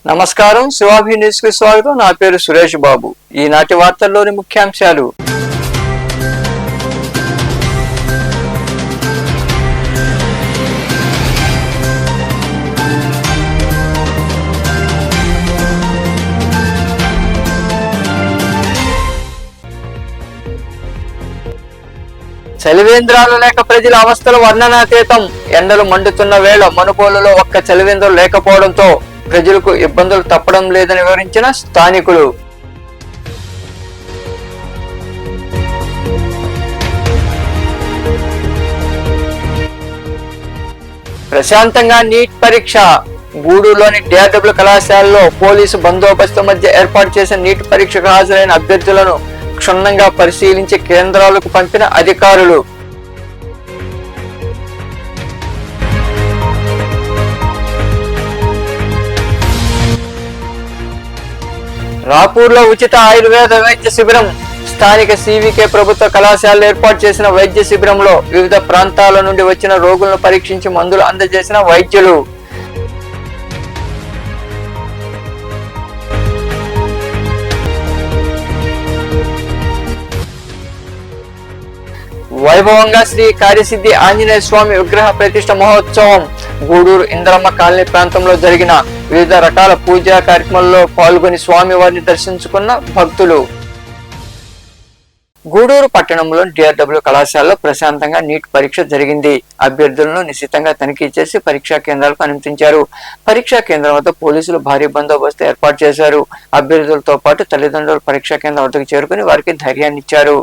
నమస్కారం, శివాభి న్యూస్ కి స్వాగతం. నా పేరు సురేష్ బాబు. ఈనాటి వార్తల్లోని ముఖ్యాంశాలు. చలివేంద్రాలు లేక ప్రజల అవస్థలు వర్ణనాతీతం. ఎండలు మండుతున్న వేళ మనుబోలులో ఒక్క చలివేంద్రం లేకపోవడంతో ప్రజలకు ఇబ్బందులు తప్పడం లేదని వివరించిన స్థానికులు. ప్రశాంతంగా నీట్ పరీక్ష. గూడూరులోని DRW కళాశాలలో పోలీసు బందోబస్తు మధ్య ఏర్పాటు చేసిన నీట్ పరీక్షకు హాజరైన అభ్యర్థులను క్షుణ్ణంగా పరిశీలించి కేంద్రాలకు పంపిన అధికారులు. రాపూర్లో ఉచిత ఆయుర్వేద వైద్య శిబిరం. స్థానిక CVK ప్రభుత్వ కళాశాలలో ఏర్పాటు చేసిన వైద్య శిబిరంలో వివిధ ప్రాంతాల నుండి వచ్చిన రోగులను పరీక్షించి మందులు అందజేసిన వైద్యులు. వైభవంగా శ్రీ కార్యసిద్ధి ఆంజనేయ స్వామి విగ్రహ ప్రతిష్ఠ మహోత్సవం. గూడూరు ఇంద్రమ్మ కాలనీ ప్రాంతంలో జరిగిన వివిధ రకాల పూజా కార్యక్రమాల్లో పాల్గొని స్వామి వారిని దర్శించుకున్న భక్తులు. గూడూరు పట్టణంలోని DRW కళాశాలలో ప్రశాంతంగా నీట్ పరీక్ష జరిగింది. అభ్యర్థులను నిశితంగా తనిఖీ చేసి పరీక్షా కేంద్రాలకు అనుమతించారు. పరీక్షా కేంద్రం వద్ద పోలీసులు భారీ బందోబస్తు ఏర్పాటు చేశారు. అభ్యర్థులతో పాటు తల్లిదండ్రులు పరీక్షా కేంద్రం వద్దకు చేరుకుని వారికి ధైర్యాన్ని ఇచ్చారు.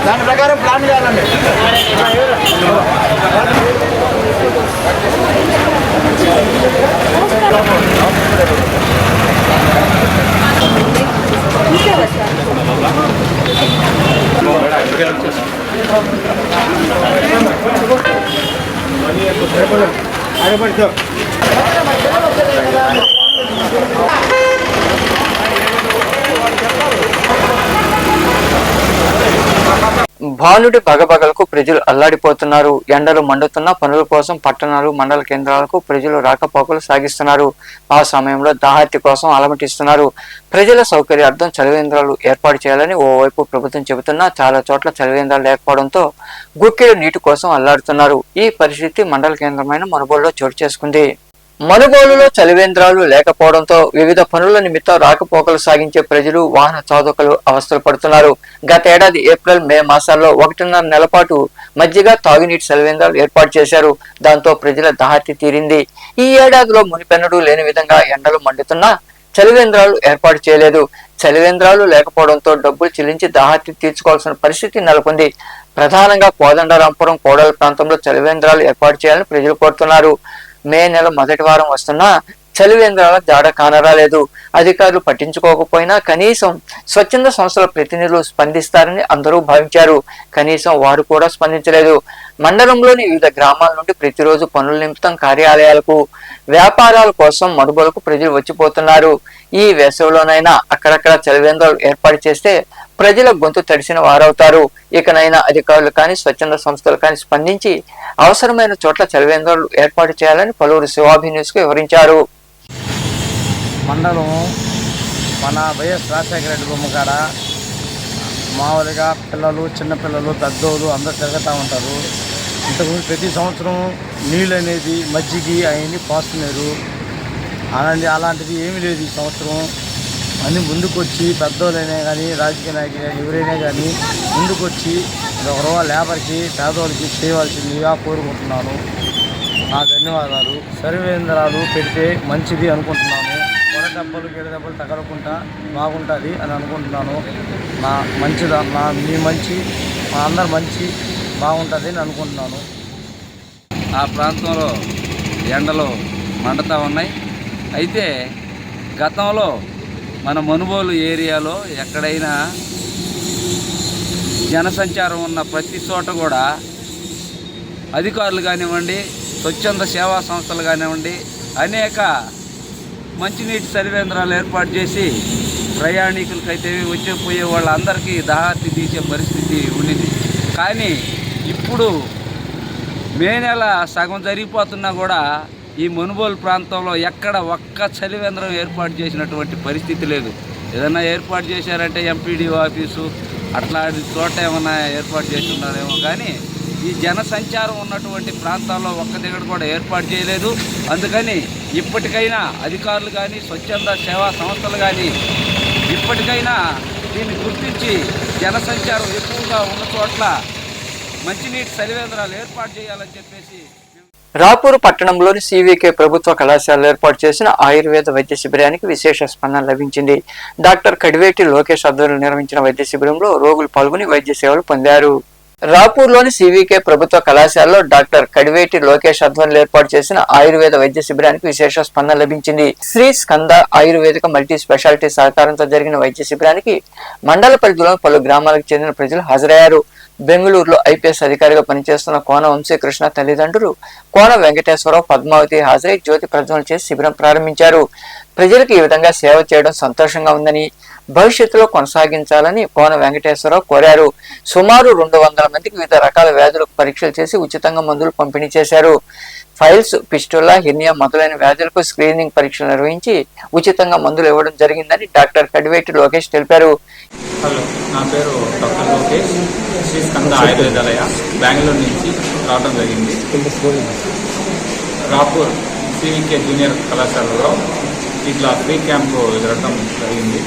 దాని ప్రకారం ప్లాన్ చేయాలండి. భానుడి బగబగలకు ప్రజలు అల్లాడిపోతున్నారు. ఎండలు మండుతున్న పనుల కోసం పట్టణాలు, మండల కేంద్రాలకు ప్రజలు రాకపోకలు సాగిస్తున్నారు. ఆ సమయంలో దాహార్తి కోసం అలమటిస్తున్నారు. ప్రజల సౌకర్యార్థం చలివేంద్రాలు ఏర్పాటు చేయాలని ఓవైపు ప్రభుత్వం చెబుతున్నా చాలా చోట్ల చలివేంద్రాలు లేకపోవడంతో గుక్కెలు నీటి కోసం అల్లాడుతున్నారు. ఈ పరిస్థితి మండల కేంద్రమైన మనుబోలులో చోటు చేసుకుంది. మనుబోలులో చలివేంద్రాలు లేకపోవడంతో వివిధ పనుల నిమిత్తం రాకపోకలు సాగించే ప్రజలు, వాహన చోదకులు అవస్థలు పడుతున్నారు. గత ఏడాది ఏప్రిల్, మే మాసాల్లో 1.5 నెలల పాటు మధ్యగా తాగునీటి చలివేంద్రాలు ఏర్పాటు చేశారు. దాంతో ప్రజల దాహార్తి తీరింది. ఈ ఏడాదిలో మునిపెన్నడూ లేని విధంగా ఎండలు మండుతున్నా చలివేంద్రాలు ఏర్పాటు చేయలేదు. చలివేంద్రాలు లేకపోవడంతో డబ్బులు చెల్లించి దాహార్తి తీర్చుకోవాల్సిన పరిస్థితి నెలకొంది. ప్రధానంగా కోదండరాంపురం, కోడల ప్రాంతంలో చలివేంద్రాలు ఏర్పాటు చేయాలని ప్రజలు కోరుతున్నారు. మే నెల మొదటి వారం వస్తున్నా చలివేంద్రాల జాడ కానరాలేదు. అధికారులు పట్టించుకోకపోయినా కనీసం స్వచ్ఛంద సంస్థల ప్రతినిధులు స్పందిస్తారని అందరూ భావించారు. కనీసం వారు కూడా స్పందించలేదు. మండలంలోని వివిధ గ్రామాల నుండి ప్రతిరోజు పనుల నిమిత్తం కార్యాలయాలకు, వ్యాపారాల కోసం మనుబోలుకు ప్రజలు వచ్చిపోతున్నారు. ఈ వేసవిలోనైనా అక్కడక్కడ చలివేంద్రాలు ఏర్పాటు చేస్తే ప్రజల గొంతు తడిసిన వారవుతారు. ఇకనైనా అధికారులు కానీ, స్వచ్ఛంద సంస్థలు కానీ స్పందించి అవసరమైన చోట్ల చలివేంద్రాలు ఏర్పాటు చేయాలని పలువురు శివాభి న్యూస్ కు వివరించారు. మండలం మన వైఎస్ రాజశేఖర రెడ్డి బొమ్మ కాడ మామూలుగా పిల్లలు, చిన్నపిల్లలు, పెద్దోళ్ళు అందరూ తిరుగుతూ ఉంటారు. ఇంతకుముందు ప్రతి సంవత్సరం నీళ్ళు అనేది మజ్జిగి అవన్నీ పోస్తున్నారు. అలాంటిది ఏమీ లేదు ఈ సంవత్సరం. అన్నీ ముందుకు వచ్చి పెద్దోళ్ళైనా కానీ, రాజకీయ నాయకులు ఎవరైనా కానీ ముందుకు వచ్చి ఒక రూపాయి లేబర్కి, పేదవాళ్ళకి చేయవలసిందిగా కోరుకుంటున్నాను. నా ధన్యవాదాలు. సర్వేంద్రాలు పెడితే మంచిది అనుకుంటున్నాను. వడదెబ్బలు గిడదెబ్బలు తగలకుండా బాగుంటుంది అని అనుకుంటున్నాను. మీ మంచి మా అందరు మంచి బాగుంటుంది అని అనుకుంటున్నాను. ఆ ప్రాంతంలో ఎండలు మండుతూ ఉన్నాయి. అయితే గతంలో మన మనుబోలు ఏరియాలో ఎక్కడైనా జనసంచారం ఉన్న ప్రతి చోట కూడా అధికారులు కానివ్వండి, స్వచ్ఛంద సేవా సంస్థలు కానివ్వండి, అనేక మంచినీటి సర్వేంద్రాలు ఏర్పాటు చేసి ప్రయాణికులకైతే వచ్చే పోయే వాళ్ళందరికీ దాహార్తి తీసే పరిస్థితి ఉండింది. కానీ ఇప్పుడు మే నెల సగం జరిగిపోతున్నా కూడా ఈ మనుబోలు ప్రాంతంలో ఎక్కడ ఒక్క చలివేంద్రం ఏర్పాటు చేసినటువంటి పరిస్థితి లేదు. ఏదైనా ఏర్పాటు చేశారంటే ఎంపీడీఓ ఆఫీసు అట్లాంటి చోట ఏమైనా ఏర్పాటు చేసి ఉన్నారేమో, కానీ ఈ జనసంచారం ఉన్నటువంటి ప్రాంతాల్లో ఒక్క దగ్గర కూడా ఏర్పాటు చేయలేదు. అందుకని ఇప్పటికైనా అధికారులు కానీ, స్వచ్ఛంద సేవా సంస్థలు కానీ ఇప్పటికైనా దీన్ని గుర్తించి జనసంచారం ఎక్కువగా ఉన్న చోట్ల మంచినీటి సర్వేంద్రాలు ఏర్పాటు చేయాలని చెప్పేసి రాపూరు పట్టణంలోని సివికే ప్రభుత్వ కళాశాలలో ఏర్పాటు చేసిన ఆయుర్వేద వైద్య శిబిరానికి విశేష స్పందన లభించింది. డాక్టర్ కడివేటి లోకేష్ ఆధ్వర్యంలో నిర్వహించిన వైద్య శిబిరంలో రోగులు పాల్గొని వైద్య సేవలు పొందారు. రాపూర్లోని సివికే ప్రభుత్వ కళాశాలలో డాక్టర్ కడివేటి లోకేష్ ఆధ్వర్యంలో ఏర్పాటు చేసిన ఆయుర్వేద వైద్య శిబిరానికి విశేష స్పందన లభించింది. శ్రీ స్కంద ఆయుర్వేదిక మల్టీ స్పెషాలిటీ సహకారంతో జరిగిన వైద్య శిబిరానికి మండల పరిధిలోని పలు గ్రామాలకు చెందిన ప్రజలు హాజరయ్యారు. బెంగళూరులో ఐపీఎస్ అధికారిగా పనిచేస్తున్న కోన వంశీకృష్ణ తల్లిదండ్రులు కోన వెంకటేశ్వరరావు, పద్మావతి హాజరై జ్యోతి ప్రజ్వలన చేసి శిబిరం ప్రారంభించారు. ప్రజలకు ఈ విధంగా సేవ చేయడం సంతోషంగా ఉందని, భవిష్యత్తులో కొనసాగించాలని కోన వెంకటేశ్వరరావు కోరారు. సుమారు 200 మందికి వివిధ రకాల వ్యాధులకు పరీక్షలు చేసి ఉచితంగా మందులు పంపిణీ చేశారు. ఫైల్స్, పిస్టులా, హెర్నియా మొదలైన వ్యాధులకు స్క్రీనింగ్ పరీక్షలు నిర్వహించి ఉచితంగా మందులు ఇవ్వడం జరిగిందని డాక్టర్ కడివేటి లోకేష్ తెలిపారు. హలో, నా పేరు డాక్టర్ లోకేష్. శ్రీ స్కంద ఆయుర్వేదాలయ బెంగళూరు నుంచి రావడం జరిగింది. రాపూర్ సివికే జూనియర్ కళాశాలలో ఇట్లా ఫ్రీ క్యాంపు జరగడం జరిగింది.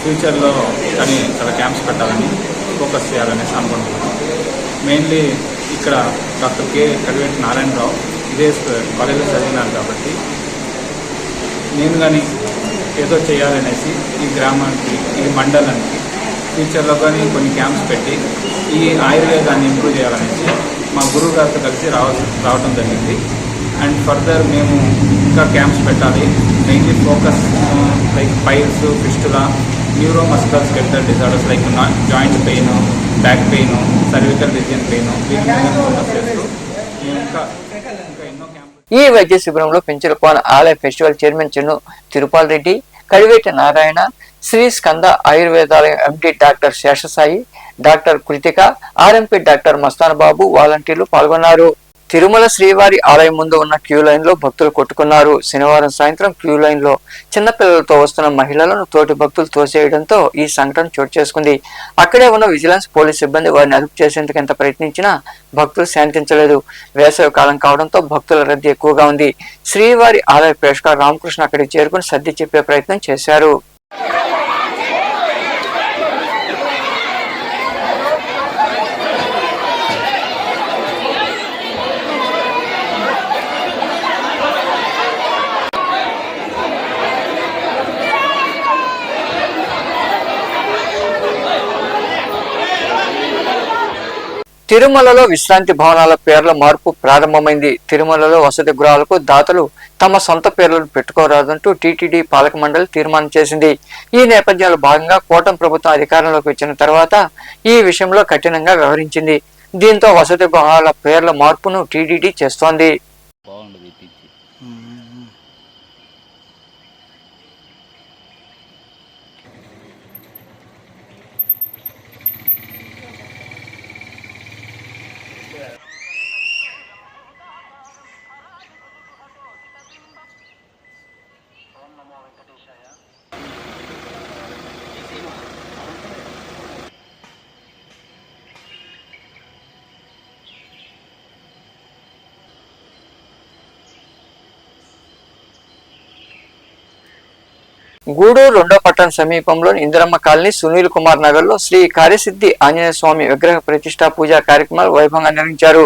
ఫ్యూచర్లో కానీ చాలా క్యాంప్స్ పెట్టాలని, ఫోకస్ చేయాలనేసి అనుకుంటున్నాను. మెయిన్లీ ఇక్కడ డాక్టర్ కె కడివేటి నారాయణరావు ఇదే కాలేజీలో చదివినాను కాబట్టి నేను కానీ ఏదో చేయాలనేసి ఈ గ్రామానికి, ఈ మండలానికి ఫ్యూచర్లో కానీ కొన్ని క్యాంప్స్ పెట్టి ఈ ఆయుర్వేదాన్ని ఇంప్రూవ్ చేయాలనేసి మా గురువు గారితో కలిసి రావడం జరిగింది. అండ్ ఫర్దర్ మేము ఇంకా క్యాంప్స్ పెట్టాలి. Mainly focus like piles, fistula, neuromuscular skeletal disorders like joint pain, back pain, cervical region pain, వీటి మీద ఫోకస్ చేస్తూ మేము ఇంకా ఎన్నో క్యాంప్. ఈ వైద్య శిబిరంలో పెంచులకోన ఆలయ ఫెస్టివల్ చైర్మన్ చెన్ను తిరుపాల్ రెడ్డి, కడివేటి నారాయణ, శ్రీ స్కంద ఆయుర్వేదాలయం MD doctor Seshasai, doctor Krithika, RMP doctor Mastan Babu, వాలంటీర్లు పాల్గొన్నారు. తిరుమల శ్రీవారి ఆలయం ముందు ఉన్న క్యూ లైన్ లో భక్తులు కొట్టుకున్నారు. శనివారం సాయంత్రం క్యూ లైన్ లో చిన్నపిల్లలతో వస్తున్న మహిళలను తోటి భక్తులు తోసేయడంతో ఈ సంఘటన చోటు చేసుకుంది. అక్కడే ఉన్న విజిలెన్స్ పోలీస్ సిబ్బంది వారిని అదుపు చేసేందుకు ఎంత ప్రయత్నించినా భక్తులు శాంతించలేదు. వేసవి కాలం కావడంతో భక్తుల రద్దీ ఎక్కువగా ఉంది. శ్రీవారి ఆలయ ప్రేక్షకుడు రామకృష్ణ అక్కడికి చేరుకుని సర్ది చెప్పే ప్రయత్నం చేశారు. తిరుమలలో విశ్రాంతి భవనాల పేర్ల మార్పు ప్రారంభమైంది. తిరుమలలో వసతి గృహాలకు దాతలు తమ సొంత పేర్లను పెట్టుకోరాదంటూ టీటీడీ పాలక మండలి తీర్మానం చేసింది. ఈ నేపథ్యంలో భాగంగా కూటమి ప్రభుత్వం అధికారంలోకి వచ్చిన తర్వాత ఈ విషయంలో కఠినంగా వ్యవహరించింది. దీంతో వసతి గృహాల పేర్ల మార్పును టీటీడీ చేస్తోంది. గూడూరు రెండో పట్టణ సమీపంలోని ఇందిరమ్మ కాలనీ సునీల్ కుమార్ నగర్ లో శ్రీ కార్యసిద్ధి ఆంజనేయ స్వామి విగ్రహ ప్రతిష్ఠా పూజా కార్యక్రమాలు వైభవంగా నిర్వహించారు.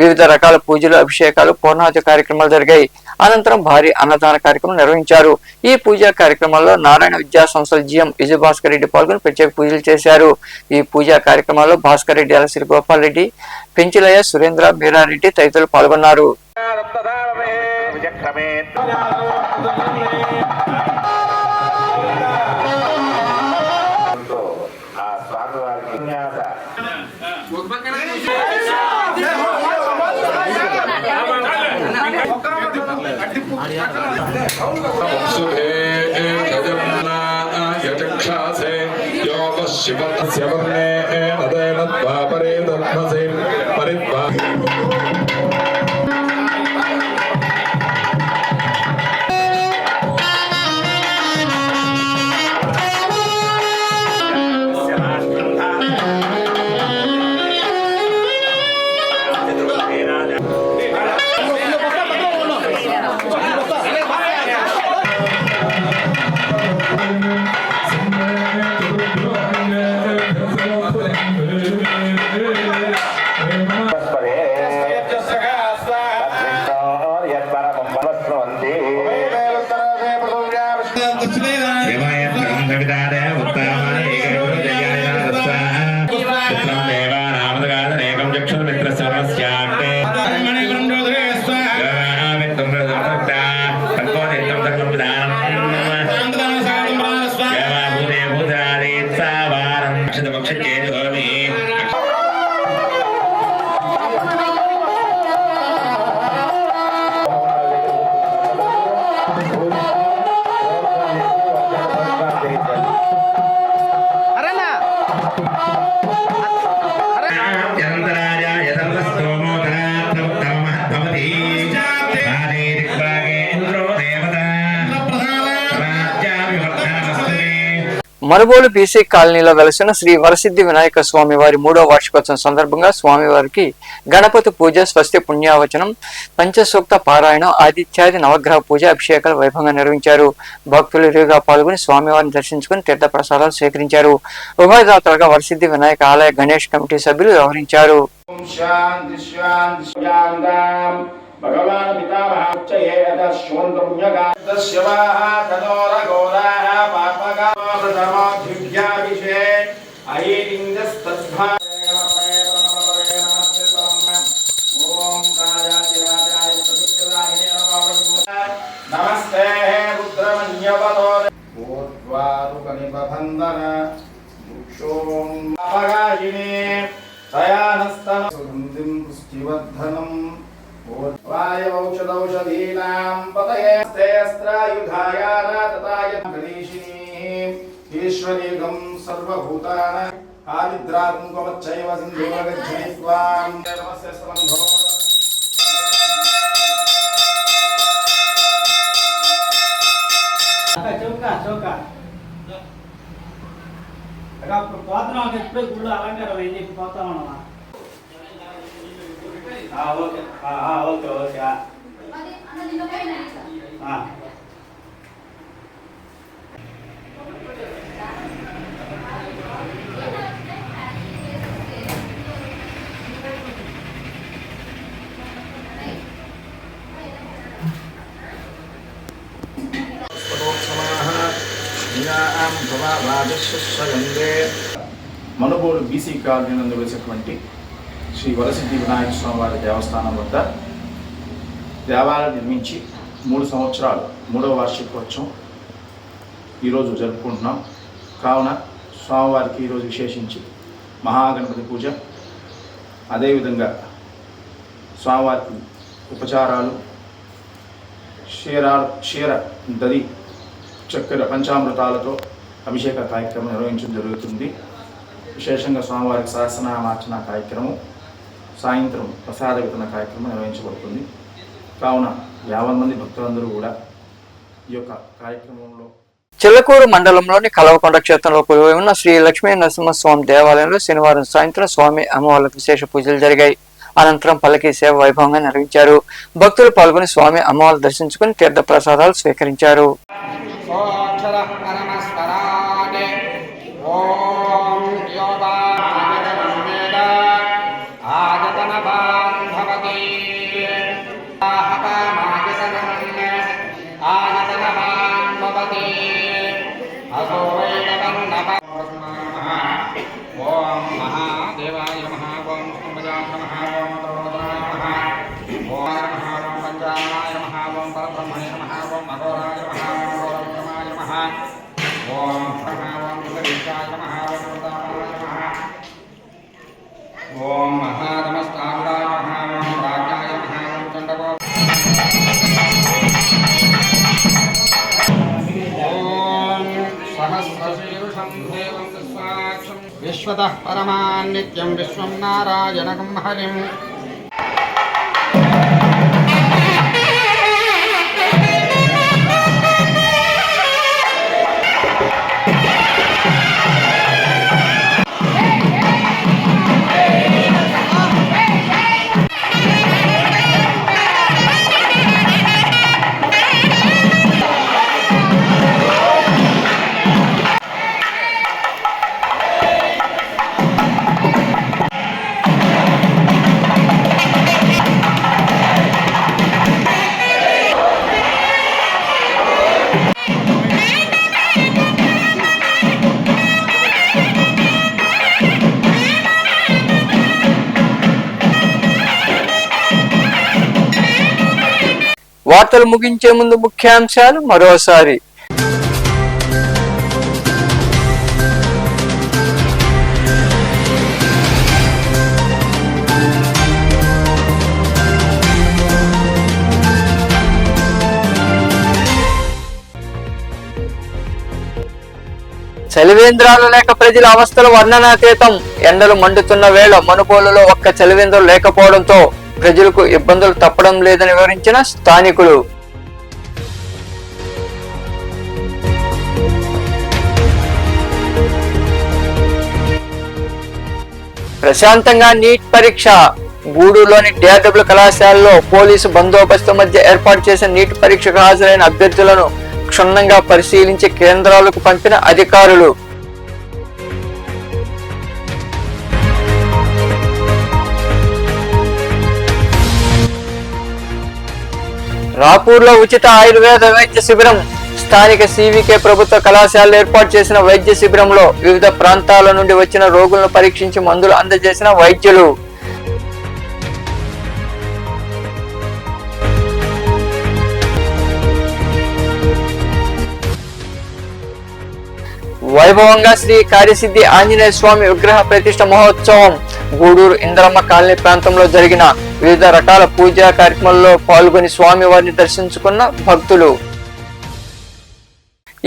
వివిధ రకాల పూజలు, అభిషేకాలు, పూర్ణాహుతి కార్యక్రమాలు జరిగాయి. అనంతరం భారీ అన్నదాన కార్యక్రమం నిర్వహించారు. ఈ పూజా కార్యక్రమాల్లో నారాయణ విద్యా సంస్థల జిఎం విజయభాస్కర్ రెడ్డి పాల్గొని ప్రత్యేక పూజలు చేశారు. ఈ పూజా కార్యక్రమాల్లో భాస్కర్ రెడ్డి, అలసిరి గోపాల్ రెడ్డి, పెంచిలయ్య, సురేంద్ర, మీరారెడ్డి తదితరులు పాల్గొన్నారు. మనుబోలు బీసీ కాలనీలో వెలసిన శ్రీ వరసిద్ధి వినాయక స్వామి వారి 3వ వార్షికోత్సవం సందర్భంగా స్వామివారికి గణపతి పూజ, స్వస్తి పుణ్యావచనం, పంచసూక్త పారాయణం, ఆదిత్యాది నవగ్రహ పూజ, అభిషేకాలు వైభవంగా నిర్వహించారు. భక్తులు ఇరువుగా పాల్గొని స్వామివారిని దర్శించుకుని తీర్థ ప్రసాదాలు స్వీకరించారు. ఉభయదాతలుగా వరసిద్ధి వినాయక ఆలయ గణేష్ కమిటీ సభ్యులు వ్యవహరించారు. భగవాన్ నమస్తే రుద్రమన్యవతో నిబంధన వృక్షోపగాయినే తయానస్తన పుష్టివర్ధనం వాయౌషధౌషధీనాం పతయేస్త్రాయుధాయ తతాయ గణేశిని ఈశ్వరీగం సర్వభూతాన ఆదిద్రాకుంకుమచ్చైవ సింధూరగచ్చైత్వాం నమస్తే స్తంభో చౌక అప్పుడు పోతున్నాం ఎప్పుడే గుళ్ళు అలంకారం ఏం చెప్పి పోతా ఉన్నామా okay okay okay Manubolu BC colony నందు వెలిసినటువంటి శ్రీ వరసిద్ధి వినాయక స్వామి వారి దేవస్థానం వద్ద దేవాలయం నిర్మించి 3 సంవత్సరాలు 3వ వార్షికోత్సవం ఈరోజు జరుపుకుంటున్నాం. కావున స్వామివారికి ఈరోజు విశేషించి మహాగణపతి పూజ, అదేవిధంగా స్వామివారికి ఉపచారాలు, క్షీర దది చక్కెర పంచామృతాలతో అభిషేక కార్యక్రమం నిర్వహించడం జరుగుతుంది. విశేషంగా స్వామివారికి సహస్రనామార్చన కార్యక్రమం, సాయంత్రం ప్రసాద వితరణ కార్యక్రమం నిర్వహించబడుతుంది. కావున 50 మంది భక్తులందరూ కూడా ఈ యొక్క కార్యక్రమంలో చిల్లకూరు మండలంలోని కలవకొండ క్షేత్రంలో కొలువై ఉన్న శ్రీ లక్ష్మీ నరసింహస్వామి దేవాలయంలో శనివారం సాయంత్రం స్వామి అమ్మవార్లకు విశేష పూజలు జరిగాయి. అనంతరం పల్లకీ సేవ వైభవంగా నిర్వహించారు. భక్తులు పాల్గొని స్వామి అమ్మవార్లు దర్శించుకుని తీర్థ ప్రసాదాలు స్వీకరించారు. गजाननाय नमः ओम परब्रह्मणे नमः ओम अघोराय नमः ओम अघोरब्रह्माय नमः ओम ब्रह्मा ओम गणेशाय नमः ओम वृंदावनाय नमः ओम महानमस्ताराय नमः ओम राज्याय नमः ओम चंडको ओम सहस्रशीर्षं देवं तस्माक्षं विश्वतः परमान् नित्यं विश्वं नारायणं हरिम् వార్తలు ముగించే ముందు ముఖ్యాంశాలు మరోసారి. చలివేంద్రాలు లేక ప్రజల అవస్థలు వర్ణనాతీతం. ఎండలు మండుతున్న వేళ మనుబోలులో ఒక్క చలివేంద్రం లేకపోవడంతో ప్రజలకు ఇబ్బందులు తప్పడం లేదని వివరించిన స్థానికులు. ప్రశాంతంగా నీట్ పరీక్ష. గూడూరులోని DRW కళాశాలలో పోలీసు బందోబస్తు మధ్య ఏర్పాటు చేసిన నీట్ పరీక్షకు హాజరైన అభ్యర్థులను క్షుణ్ణంగా పరిశీలించి కేంద్రాలకు పంపిన అధికారులు. రాపూర్లో ఉచిత ఆయుర్వేద వైద్య శిబిరం. స్థానిక CVK ప్రభుత్వ కళాశాలలో ఏర్పాటు చేసిన వైద్య శిబిరంలో వివిధ ప్రాంతాల నుండి వచ్చిన రోగులను పరీక్షించి మందులు అందజేసిన వైద్యులు. వైభవంగా శ్రీ కార్యసిద్ధి ఆంజనేయ స్వామి విగ్రహ ప్రతిష్ఠ మహోత్సవం. గూడూరు ఇంద్రమ్మ కాలనీ ప్రాంతంలో జరిగిన వివిధ రకాల పూజా కార్యక్రమాల్లో పాల్గొని స్వామి వారిని దర్శించుకున్న భక్తులు.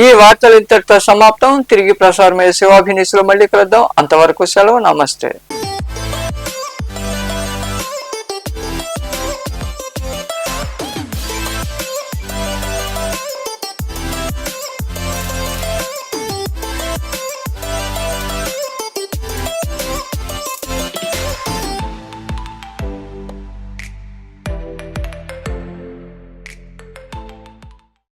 ఈ వార్తలు ఇంతటితో సమాప్తం. తిరిగి ప్రసారమయ్యే శివాభినీసులు మళ్ళీ కలుద్దాం. అంతవరకు సెలవు. నమస్తే.